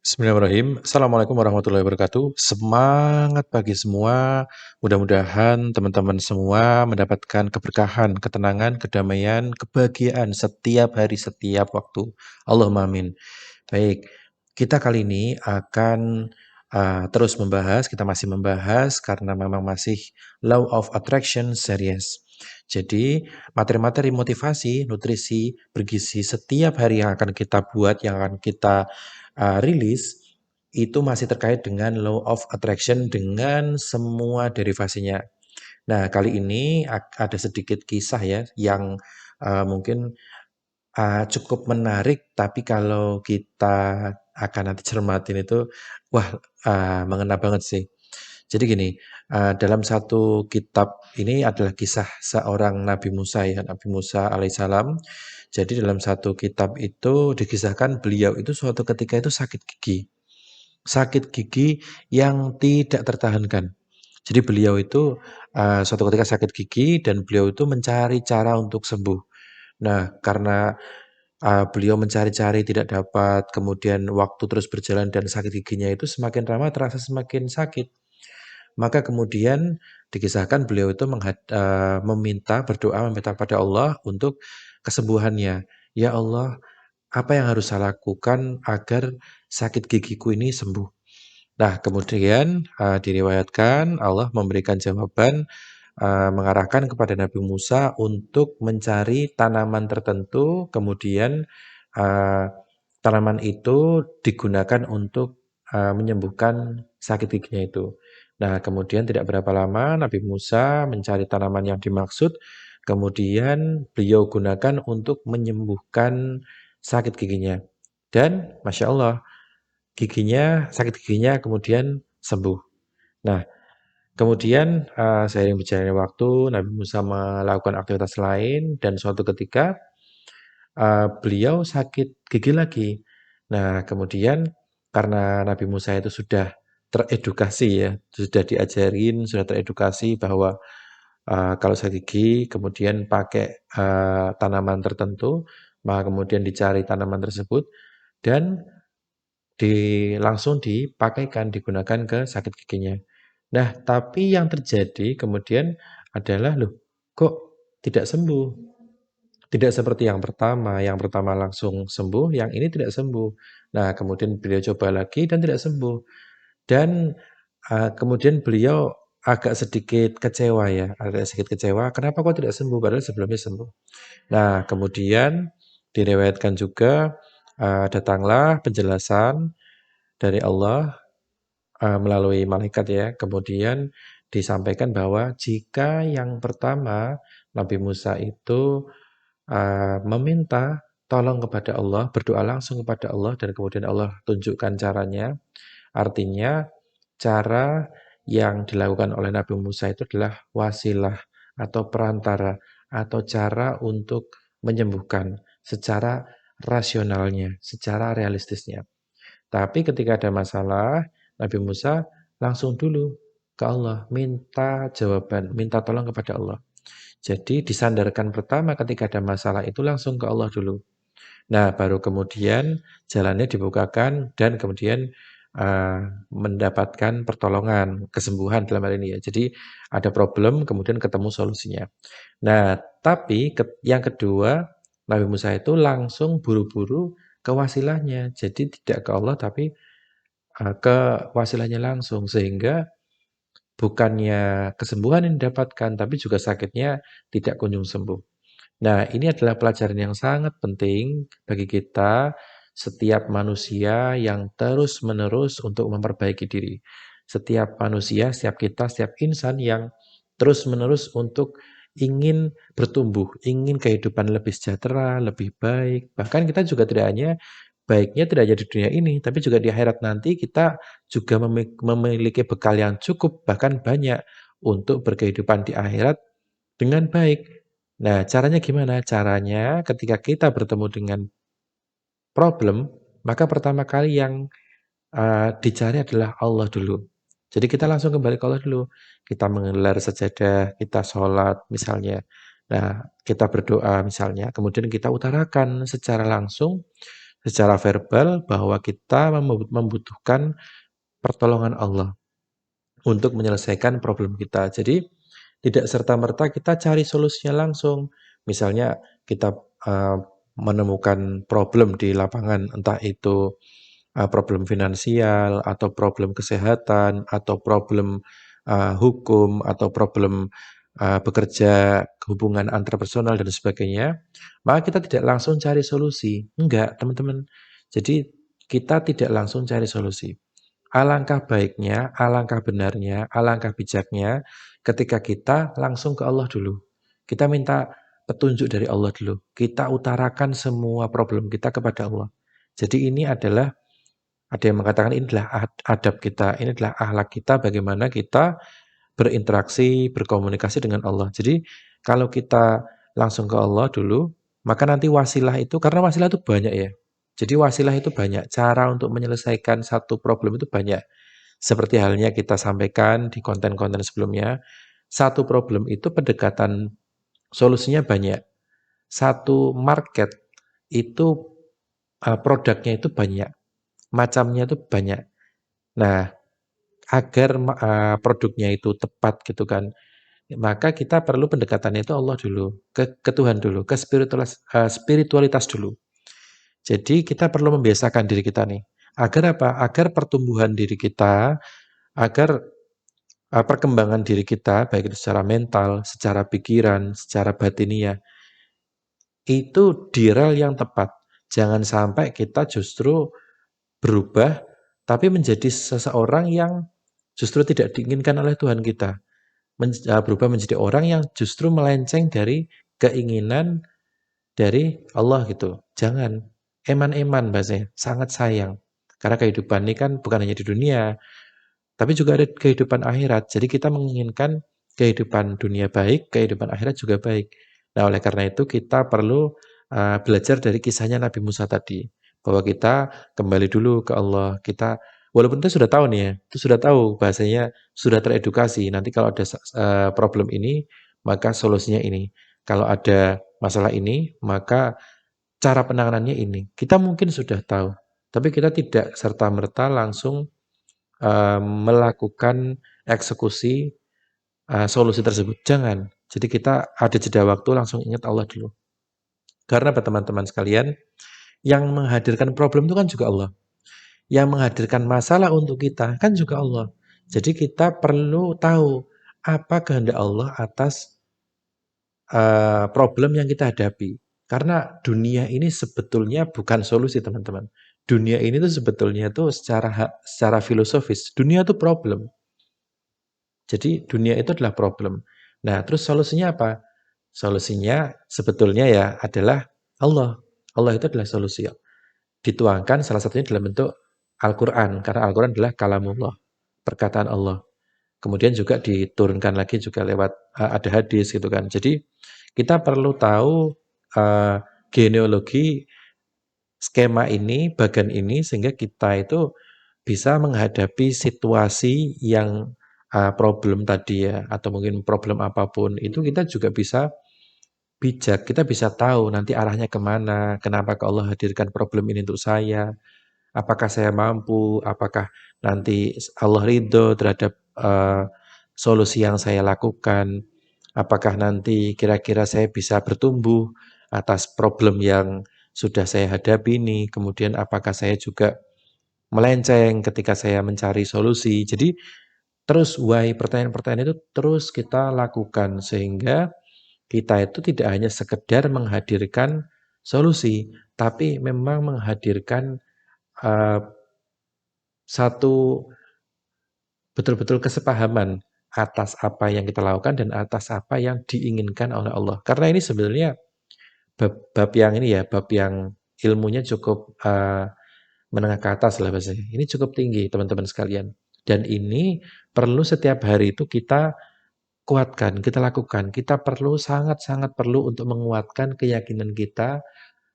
Bismillahirrahmanirrahim. Assalamualaikum warahmatullahi wabarakatuh. Semangat pagi semua. Mudah-mudahan teman-teman semua mendapatkan keberkahan, ketenangan, kedamaian, kebahagiaan setiap hari, setiap waktu. Allahumma amin. Baik, kita kali ini akan terus membahas, kita masih membahas karena memang masih Law of Attraction series. Jadi, materi-materi motivasi, nutrisi, bergizi setiap hari yang akan kita buat, yang akan kita rilis, itu masih terkait dengan Law of Attraction dengan semua derivasinya. Nah, kali ini ada sedikit kisah ya yang mungkin cukup menarik, tapi kalau kita akan nanti cermatin itu, wah, mengena banget sih. Jadi gini, dalam satu kitab ini adalah kisah seorang Nabi Musa ya, Nabi Musa alaihissalam. Jadi dalam satu kitab itu dikisahkan beliau itu suatu ketika itu sakit gigi. Sakit gigi yang tidak tertahankan. Jadi beliau itu suatu ketika sakit gigi dan beliau itu mencari cara untuk sembuh. Nah, karena beliau mencari-cari tidak dapat, kemudian waktu terus berjalan dan sakit giginya itu semakin lama terasa semakin sakit. Maka kemudian dikisahkan beliau itu meminta, berdoa, meminta pada Allah untuk kesembuhannya. Ya Allah, apa yang harus saya lakukan agar sakit gigiku ini sembuh? Nah, kemudian diriwayatkan Allah memberikan jawaban, mengarahkan kepada Nabi Musa untuk mencari tanaman tertentu, kemudian eee, tanaman itu digunakan untuk menyembuhkan sakit giginya itu. Nah, kemudian tidak berapa lama Nabi Musa mencari tanaman yang dimaksud, kemudian beliau gunakan untuk menyembuhkan sakit giginya. Dan Masya Allah, sakit giginya kemudian sembuh. Nah, kemudian, seiring berjalannya waktu, Nabi Musa melakukan aktivitas lain dan suatu ketika, beliau sakit gigi lagi. Nah, kemudian karena Nabi Musa itu sudah teredukasi ya, sudah diajarin, sudah teredukasi bahwa, kalau sakit gigi kemudian pakai, tanaman tertentu, maka kemudian dicari tanaman tersebut dan langsung dipakaikan, digunakan ke sakit giginya. Nah, tapi yang terjadi kemudian adalah, "Loh, kok tidak sembuh?" Tidak seperti yang pertama langsung sembuh, yang ini tidak sembuh. Nah, kemudian beliau coba lagi dan tidak sembuh. Dan, kemudian beliau agak sedikit kecewa ya, agak sedikit kecewa, "Kenapa kok tidak sembuh? Padahal sebelumnya sembuh." Nah, kemudian diriwayatkan juga, datanglah penjelasan dari Allah melalui malaikat ya, kemudian disampaikan bahwa jika yang pertama Nabi Musa itu, meminta tolong kepada Allah, berdoa langsung kepada Allah dan kemudian Allah tunjukkan caranya, artinya cara yang dilakukan oleh Nabi Musa itu adalah wasilah atau perantara atau cara untuk menyembuhkan secara rasionalnya, secara realistisnya. Tapi ketika ada masalah, Nabi Musa langsung dulu ke Allah, minta jawaban, minta tolong kepada Allah. Jadi disandarkan pertama ketika ada masalah itu langsung ke Allah dulu. Nah, baru kemudian jalannya dibukakan dan kemudian mendapatkan pertolongan, kesembuhan dalam hal ini ya. Jadi ada problem, kemudian ketemu solusinya. Nah, tapi yang kedua, Nabi Musa itu langsung buru-buru ke wasilahnya. Jadi tidak ke Allah tapi ke wasilahnya langsung, sehingga bukannya kesembuhan yang didapatkan, tapi juga sakitnya tidak kunjung sembuh. Nah, ini adalah pelajaran yang sangat penting bagi kita, setiap manusia yang terus-menerus untuk memperbaiki diri. Setiap manusia, setiap kita, setiap insan yang terus-menerus untuk ingin bertumbuh, ingin kehidupan lebih sejahtera, lebih baik. Bahkan kita juga tidak hanya baiknya tidak hanya di dunia ini, tapi juga di akhirat nanti kita juga memiliki bekal yang cukup, bahkan banyak untuk berkehidupan di akhirat dengan baik. Nah, caranya gimana? Caranya ketika kita bertemu dengan problem, maka pertama kali yang dicari adalah Allah dulu. Jadi kita langsung kembali ke Allah dulu. Kita menggelar sajadah, kita sholat misalnya. Nah, kita berdoa misalnya, kemudian kita utarakan secara langsung secara verbal bahwa kita membutuhkan pertolongan Allah untuk menyelesaikan problem kita. Jadi tidak serta-merta kita cari solusinya langsung. Misalnya kita uh, menemukan problem di lapangan, entah itu problem finansial, atau problem kesehatan, atau problem hukum, atau problem bekerja, hubungan antarpersonal dan sebagainya, maka kita tidak langsung cari solusi. Enggak, teman-teman. Jadi kita tidak langsung cari solusi. Alangkah baiknya, alangkah benarnya, alangkah bijaknya ketika kita langsung ke Allah dulu. Kita minta petunjuk dari Allah dulu. Kita utarakan semua problem kita kepada Allah. Jadi ini adalah, ada yang mengatakan ini adalah adab kita, ini adalah akhlak kita, bagaimana kita berinteraksi, berkomunikasi dengan Allah. Jadi kalau kita langsung ke Allah dulu, maka nanti wasilah itu, karena wasilah itu banyak ya. Jadi wasilah itu banyak, cara untuk menyelesaikan satu problem itu banyak. Seperti halnya kita sampaikan di konten-konten sebelumnya, satu problem itu pendekatan solusinya banyak. Satu market itu produknya itu banyak, macamnya itu banyak. Nah, agar produknya itu tepat gitu kan, maka kita perlu pendekatannya itu Allah dulu, ke Tuhan dulu, ke spiritualitas dulu. Jadi kita perlu membiasakan diri kita nih. Agar apa? Agar pertumbuhan diri kita, agar perkembangan diri kita, baik itu secara mental, secara pikiran, secara batiniah, itu di rel yang tepat. Jangan sampai kita justru berubah, tapi menjadi seseorang yang justru tidak diinginkan oleh Tuhan kita. Berubah menjadi orang yang justru melenceng dari keinginan dari Allah gitu. Jangan. Eman-eman bahasanya, sangat sayang. Karena kehidupan ini kan bukan hanya di dunia, tapi juga ada kehidupan akhirat. Jadi kita menginginkan kehidupan dunia baik, kehidupan akhirat juga baik. Nah, oleh karena itu kita perlu belajar dari kisahnya Nabi Musa tadi, bahwa kita kembali dulu ke Allah. Kita walaupun itu sudah tahu nih ya, itu sudah tahu bahasanya, sudah teredukasi. Nanti kalau ada problem ini, maka solusinya ini. Kalau ada masalah ini, maka cara penanganannya ini. Kita mungkin sudah tahu, tapi kita tidak serta-merta langsung melakukan eksekusi solusi tersebut. Jangan. Jadi kita ada jeda waktu, langsung ingat Allah dulu. Karena teman-teman sekalian, yang menghadirkan problem itu kan juga Allah. Yang menghadirkan masalah untuk kita kan juga Allah. Jadi kita perlu tahu apa kehendak Allah atas problem yang kita hadapi. Karena dunia ini sebetulnya bukan solusi, teman-teman. Dunia ini tuh sebetulnya tuh secara filosofis, dunia itu problem. Jadi dunia itu adalah problem. Nah, terus solusinya apa? Solusinya sebetulnya ya adalah Allah. Allah itu adalah solusi. Dituangkan salah satunya dalam bentuk Al-Quran. Karena Al-Quran adalah kalamullah, perkataan Allah. Kemudian juga diturunkan lagi juga lewat ada hadis gitu kan. Jadi kita perlu tahu genealogi skema ini, bagan ini, sehingga kita itu bisa menghadapi situasi yang problem tadi ya, atau mungkin problem apapun, itu kita juga bisa bijak, kita bisa tahu nanti arahnya kemana, kenapa Allah hadirkan problem ini untuk saya, apakah saya mampu, apakah nanti Allah ridho terhadap solusi yang saya lakukan, apakah nanti kira-kira saya bisa bertumbuh atas problem yang sudah saya hadapi ini, kemudian apakah saya juga melenceng ketika saya mencari solusi. Jadi terus why, pertanyaan-pertanyaan itu terus kita lakukan sehingga kita itu tidak hanya sekedar menghadirkan solusi, tapi memang menghadirkan uh, satu betul-betul kesepahaman atas apa yang kita lakukan dan atas apa yang diinginkan oleh Allah. Karena ini sebenarnya bab yang ini ya, bab yang ilmunya cukup menengah ke atas lah bahasanya. Ini cukup tinggi teman-teman sekalian. Dan ini perlu setiap hari itu kita kuatkan, kita lakukan. Kita perlu, sangat-sangat perlu untuk menguatkan keyakinan kita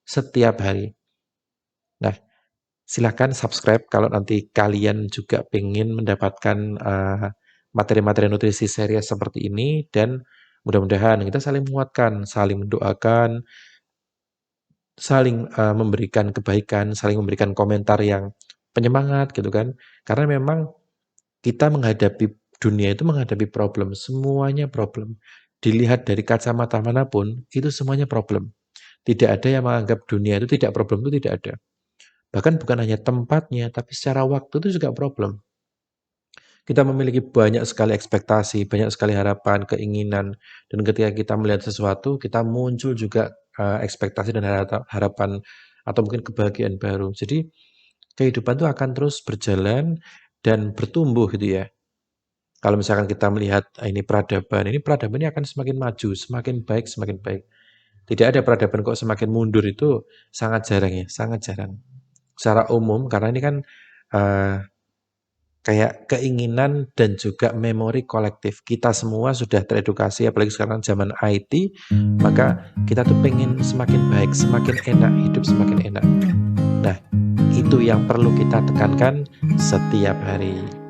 setiap hari. Nah, silahkan subscribe kalau nanti kalian juga pengen mendapatkan materi-materi nutrisi serius seperti ini, dan mudah-mudahan kita saling menguatkan, saling mendoakan, saling, memberikan kebaikan, saling memberikan komentar yang penyemangat gitu kan. Karena memang kita menghadapi dunia itu menghadapi problem, semuanya problem. Dilihat dari kacamata manapun, itu semuanya problem. Tidak ada yang menganggap dunia itu tidak problem, itu tidak ada. Bahkan bukan hanya tempatnya, tapi secara waktu itu juga problem. Kita memiliki banyak sekali ekspektasi, banyak sekali harapan, keinginan, dan ketika kita melihat sesuatu, kita muncul juga ekspektasi dan harapan atau mungkin kebahagiaan baru. Jadi kehidupan itu akan terus berjalan dan bertumbuh gitu ya. Kalau misalkan kita melihat ini peradaban ini akan semakin maju, semakin baik, semakin baik. Tidak ada peradaban kok semakin mundur itu sangat jarang ya, sangat jarang. Secara umum karena ini kan eh, kayak keinginan dan juga memori kolektif. Kita semua sudah teredukasi, apalagi sekarang zaman IT, maka kita tuh pengen semakin baik, semakin enak, hidup semakin enak. Nah, itu yang perlu kita tekankan setiap hari.